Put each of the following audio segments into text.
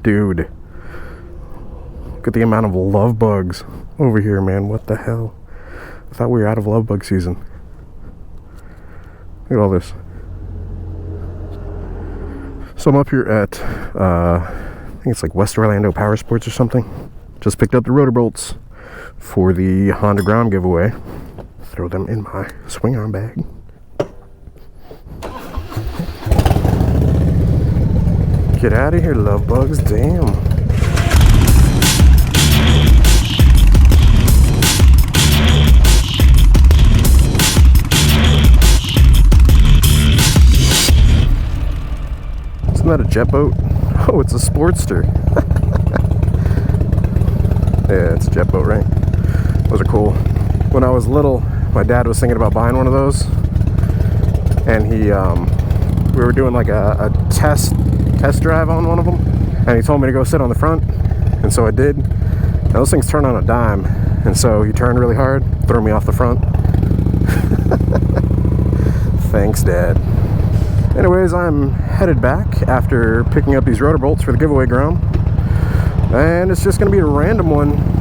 Dude, look at the amount of love bugs over here, man. What the hell? I thought we were out of love bug season. Look at all this. So I'm up here at, I think it's like West Orlando Power Sports or something. Just picked up the rotor bolts for the Honda Grom giveaway. Throw them in my swing arm bag. Get out of here, love bugs. Damn. Isn't that a jet boat? Oh, it's a Sportster. Yeah, it's a jet boat, right? Those are cool. When I was little, my dad was thinking about buying one of those, and we were doing like a test drive on one of them, and he told me to go sit on the front, and so I did. And those things turn on a dime, and so he turned really hard, threw me off the front. Thanks, Dad. Anyways, I'm headed back after picking up these rotor bolts for the giveaway Grom, and it's just going to be a random one.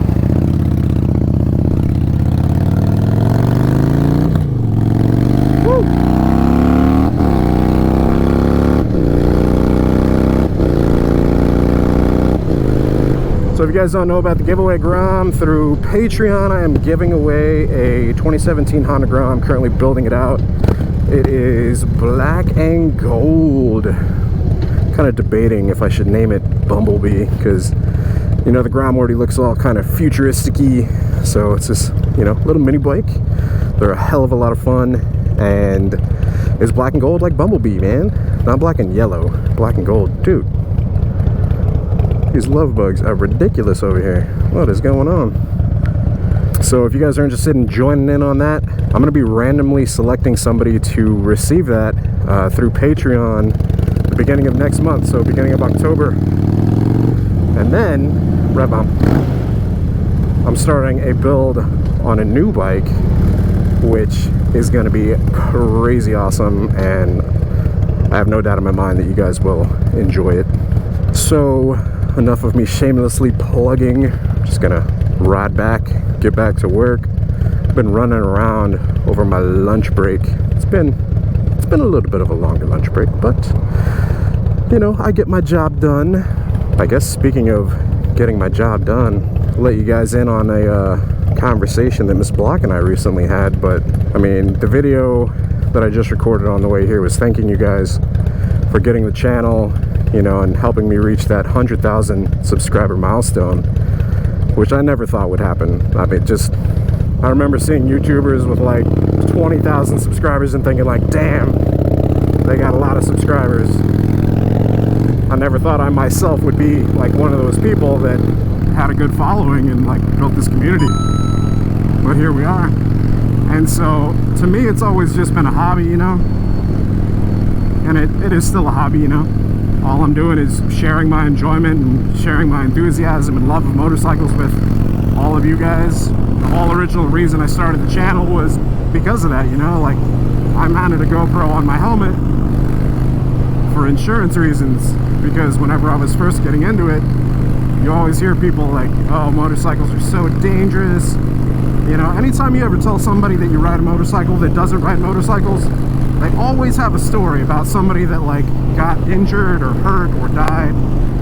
So if you guys don't know about the giveaway Grom, through Patreon I am giving away a 2017 Honda Grom. I'm currently building it out. It is black and gold. Kind of debating if I should name it Bumblebee, because you know the Grom already looks all kind of futuristic-y. So it's this, you know, little mini bike. They're a hell of a lot of fun, and it's black and gold like Bumblebee, man. Not black and yellow, black and gold. Dude, these love bugs are ridiculous over here. What is going on? So if you guys are interested in joining in on that, I'm going to be randomly selecting somebody to receive that through Patreon the beginning of next month, so beginning of October. And then, I'm starting a build on a new bike, which is going to be crazy awesome, and I have no doubt in my mind that you guys will enjoy it. So enough of me shamelessly plugging. I'm just gonna ride back, get back to work. I've been running around over my lunch break. It's been a little bit of a longer lunch break, but you know, I get my job done. I guess speaking of getting my job done, I'll let you guys in on a conversation that Miss Block and I recently had. But I mean, the video that I just recorded on the way here was thanking you guys for getting the channel, you know, and helping me reach that 100,000 subscriber milestone, which I never thought would happen. I mean, I remember seeing YouTubers with like 20,000 subscribers and thinking like, damn, they got a lot of subscribers. I never thought I myself would be like one of those people that had a good following and like built this community. But here we are. And so to me, it's always just been a hobby, you know, and it is still a hobby, you know. All I'm doing is sharing my enjoyment and sharing my enthusiasm and love of motorcycles with all of you guys. The whole original reason I started the channel was because of that, you know. Like, I mounted a GoPro on my helmet for insurance reasons, because whenever I was first getting into it, you always hear people like, oh, motorcycles are so dangerous. You know, anytime you ever tell somebody that you ride a motorcycle that doesn't ride motorcycles, they always have a story about somebody that like got injured or hurt or died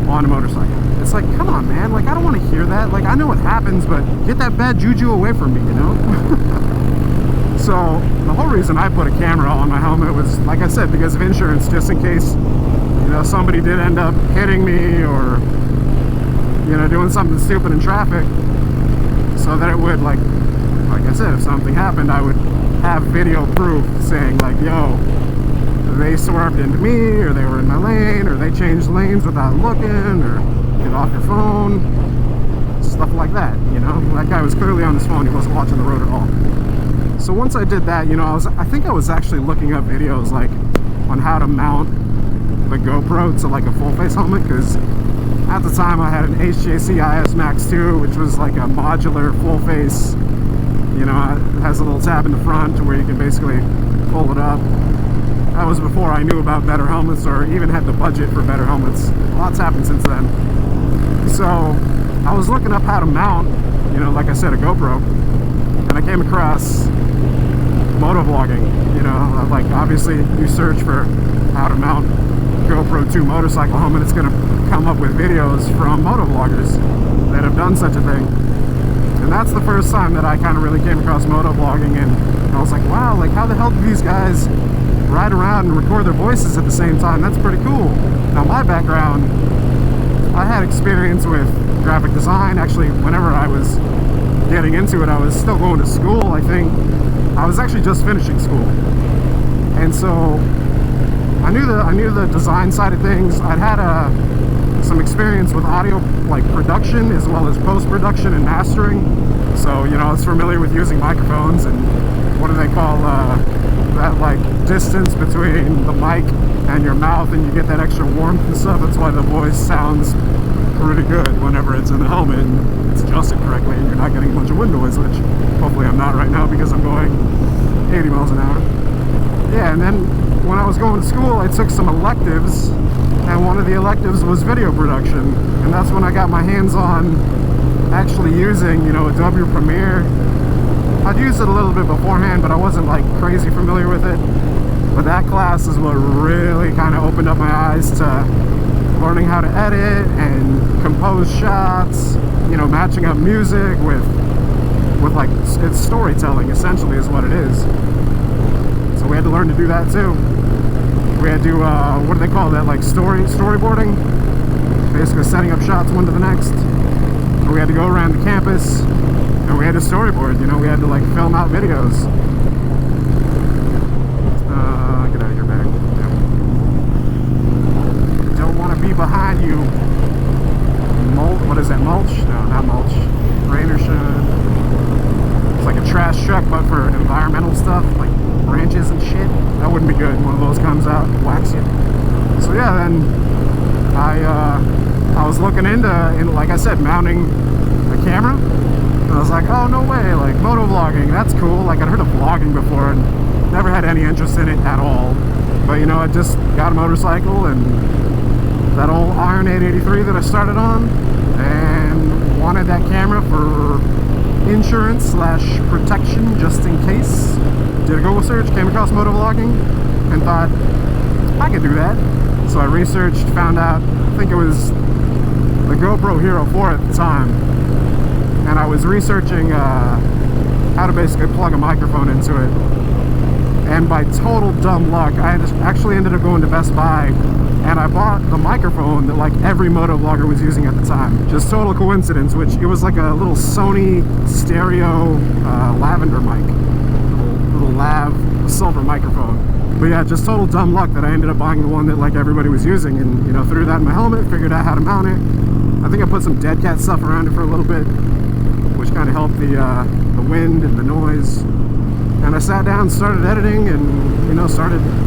on a motorcycle. It's like, come on, man, like I don't want to hear that. Like, I know what happens, but get that bad juju away from me, you know. So the whole reason I put a camera on my helmet was, like I said, because of insurance, just in case, you know, somebody did end up hitting me or, you know, doing something stupid in traffic, so that it would, like I said, if something happened, I would have video proof saying like, yo, they swerved into me, or they were in my lane, or they changed lanes without looking, or get off your phone, stuff like that, you know. That guy was clearly on his phone, he wasn't watching the road at all. So once I did that, you know, I think I was actually looking up videos like on how to mount the GoPro to like a full face helmet, because at the time I had an HJC IS Max 2, which was like a modular full face. You know, it has a little tab in the front to where you can basically pull it up. That was before I knew about better helmets or even had the budget for better helmets. A lot's happened since then. So I was looking up how to mount, you know, like I said, a GoPro, and I came across motovlogging. You know, like obviously you search for how to mount GoPro 2 motorcycle home, and it's going to come up with videos from motovloggers that have done such a thing. And that's the first time that I kind of really came across motovlogging, and I was like, wow, like how the hell do these guys ride around and record their voices at the same time? That's pretty cool. Now my background, I had experience with graphic design. Actually, whenever I was getting into it, I was still going to school. I think I was actually just finishing school, and so I knew the design side of things. I'd had some experience with audio, like production, as well as post-production and mastering. So, you know, I was familiar with using microphones and what do they call that, like, distance between the mic and your mouth, and you get that extra warmth and stuff. That's why the voice sounds pretty good whenever it's in the helmet and it's adjusted correctly and you're not getting a bunch of wind noise, which hopefully I'm not right now because I'm going 80 miles an hour. Yeah, and then when I was going to school, I took some electives, and one of the electives was video production, and that's when I got my hands on actually using, you know, Adobe Premiere. I'd used it a little bit beforehand, but I wasn't like crazy familiar with it. But that class is what really kind of opened up my eyes to learning how to edit and compose shots, you know, matching up music with like, it's storytelling essentially is what it is. So we had to learn to do that too. We had to, what do they call that, like storyboarding? Basically setting up shots one to the next. And we had to go around the campus and we had to storyboard, you know, we had to like film out videos. Get out of your bag. Yeah. Don't want to be behind you. What is that, mulch? No, not mulch. Rain or shine. It's like a trash truck, but for environmental stuff, like branches and shit. That wouldn't be good. One of those comes out, whacks you. So yeah, then I was looking into, like I said, mounting a camera. And I was like, oh no way, like motovlogging, that's cool. Like I'd heard of vlogging before and never had any interest in it at all. But you know, I just got a motorcycle and that old Iron 883 that I started on, and wanted that camera for insurance / protection just in case. Did a Google search, came across motovlogging, and thought I could do that. So I researched, found out, I think it was the GoPro Hero 4 at the time, and I was researching how to basically plug a microphone into it. And by total dumb luck, I actually ended up going to Best Buy, and I bought the microphone that like every motovlogger was using at the time. Just total coincidence, which it was like a little Sony stereo lavender mic. Little lav silver microphone. But yeah, just total dumb luck that I ended up buying the one that like everybody was using, and you know, threw that in my helmet, figured out how to mount it. I think I put some dead cat stuff around it for a little bit, which kind of helped the wind and the noise. And I sat down and started editing, and you know, I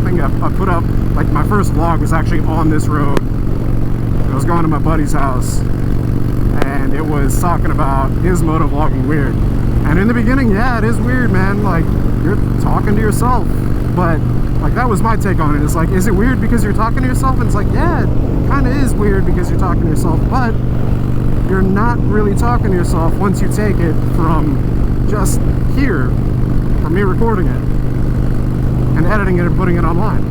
think I put up, like my first vlog was actually on this road. I was going to my buddy's house, and it was talking about, is motovlogging weird? And in the beginning, yeah, it is weird, man. Like, you're talking to yourself. But like, that was my take on it. It's like, is it weird because you're talking to yourself? And it's like, yeah, it kind of is weird because you're talking to yourself, but you're not really talking to yourself once you take it from just here, from me recording it and editing it and putting it online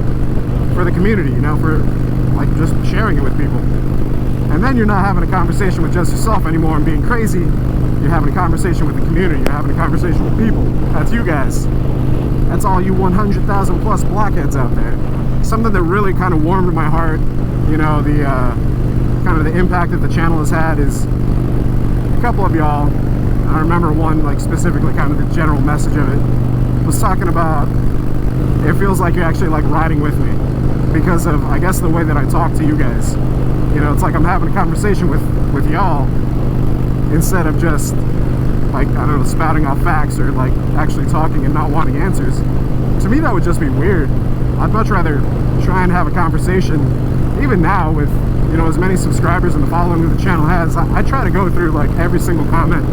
for the community, you know, for like just sharing it with people. And then you're not having a conversation with just yourself anymore and being crazy. You're having a conversation with the community. You're having a conversation with people. That's you guys. That's all you 100,000 plus blockheads out there. Something that really kind of warmed my heart, you know, the kind of the impact that the channel has had is a couple of y'all. I remember one, like specifically kind of the general message of it was talking about, it feels like you're actually like riding with me because of, I guess, the way that I talk to you guys. You know, it's like I'm having a conversation with y'all instead of just like, I don't know, spouting off facts or like actually talking and not wanting answers. To me, that would just be weird. I'd much rather try and have a conversation, even now with, you know, as many subscribers and the following that the channel has. I try to go through like every single comment.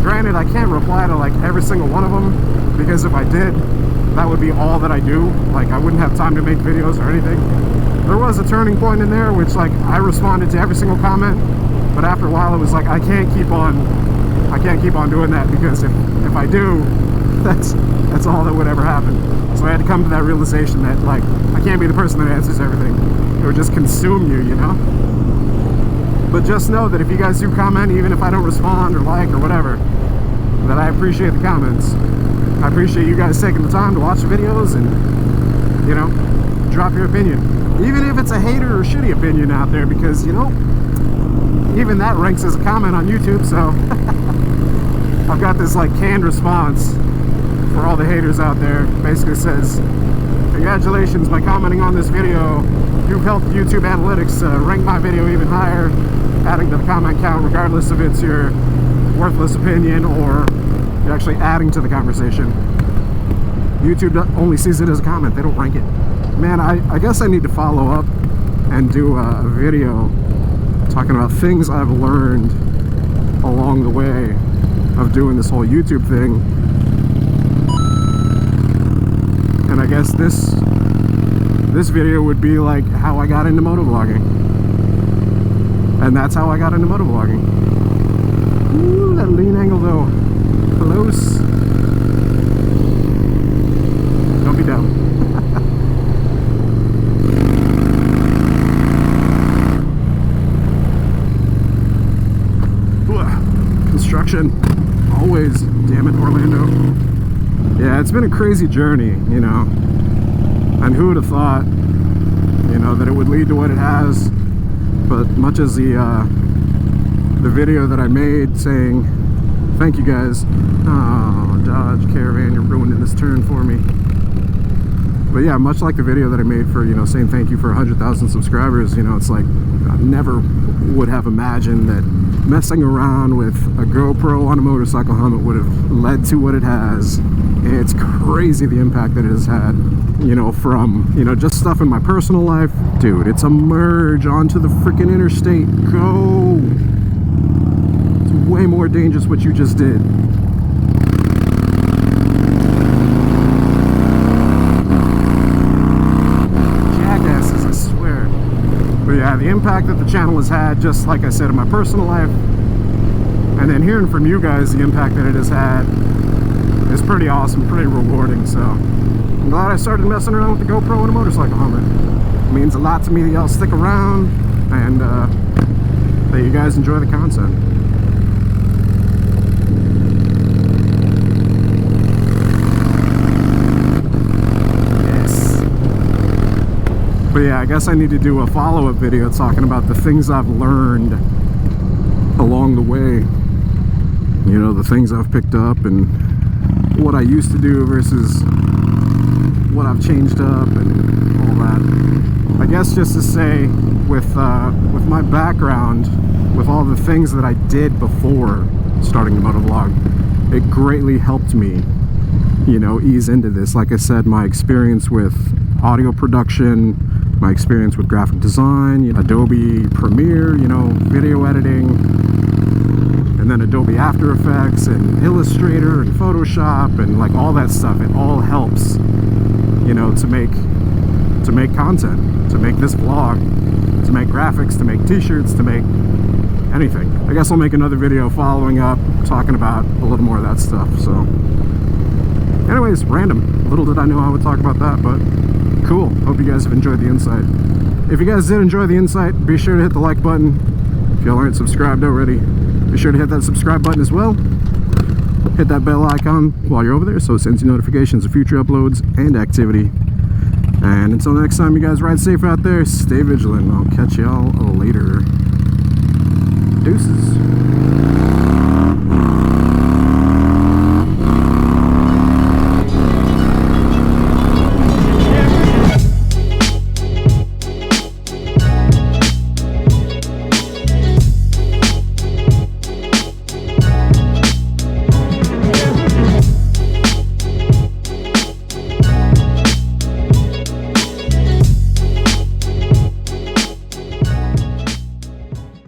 Granted, I can't reply to like every single one of them, because if I did, that would be all that I do. Like, I wouldn't have time to make videos or anything. There was a turning point in there which, like, I responded to every single comment, But after a while, it was like, I can't keep on doing that, because if I do, that's all that would ever happen. So I had to come to that realization that, like, I can't be the person that answers everything. It would just consume you, you know? But just know that if you guys do comment, even if I don't respond or like or whatever, that I appreciate the comments. I appreciate you guys taking the time to watch the videos and, you know, drop your opinion. Even if it's a hater or shitty opinion out there, because, you know, even that ranks as a comment on YouTube, so I've got this, like, canned response for all the haters out there. Basically says, congratulations, by commenting on this video, you've helped YouTube analytics rank my video even higher, adding to the comment count, regardless if it's your worthless opinion or you're actually adding to the conversation. YouTube only sees it as a comment, they don't rank it. Man, I guess I need to follow up and do a video talking about things I've learned along the way of doing this whole YouTube thing. And I guess this video would be like how I got into motovlogging. And that's how I got into motovlogging. Ooh, that lean angle though. Close. Don't be dumb. Construction. Always. Damn it, Orlando. Yeah, it's been a crazy journey, you know. And who would have thought, you know, that it would lead to what it has. But much as the video that I made saying, thank you guys. Oh, Dodge Caravan, you're ruining this turn for me. But yeah, much like the video that I made for, you know, saying thank you for 100,000 subscribers, you know, it's like, I never would have imagined that messing around with a GoPro on a motorcycle helmet would have led to what it has. It's crazy the impact that it has had, you know, from, you know, just stuff in my personal life. Dude, it's a merge onto the freaking interstate. Go! It's way more dangerous what you just did. Jackasses, I swear. But yeah, the impact that the channel has had, just like I said, in my personal life, and then hearing from you guys the impact that it has had, is pretty awesome, pretty rewarding. So I'm glad I started messing around with the GoPro and a motorcycle helmet. It means a lot to me that y'all stick around and that you guys enjoy the content. Yes. But yeah, I guess I need to do a follow-up video talking about the things I've learned along the way. You know, the things I've picked up and what I used to do versus what I've changed up and all that. I guess just to say, with my background, with all the things that I did before starting the motovlog, it greatly helped me, you know, ease into this. Like I said, my experience with audio production, my experience with graphic design, you know, Adobe Premiere, you know, video editing, and then Adobe After Effects and Illustrator and Photoshop and like all that stuff. It all helps, you know, to make content, to make this vlog, to make graphics, to make t-shirts, to make anything. I guess I'll make another video following up talking about a little more of that stuff. So anyways, random. Little did I know I would talk about that, but cool. Hope you guys have enjoyed the insight. If you guys did enjoy the insight, be sure to hit the like button. If y'all aren't subscribed already, be sure to hit that subscribe button as well. Hit that bell icon while you're over there so it sends you notifications of future uploads and activity. And until next time, you guys ride safe out there, stay vigilant. I'll catch y'all later. Deuces.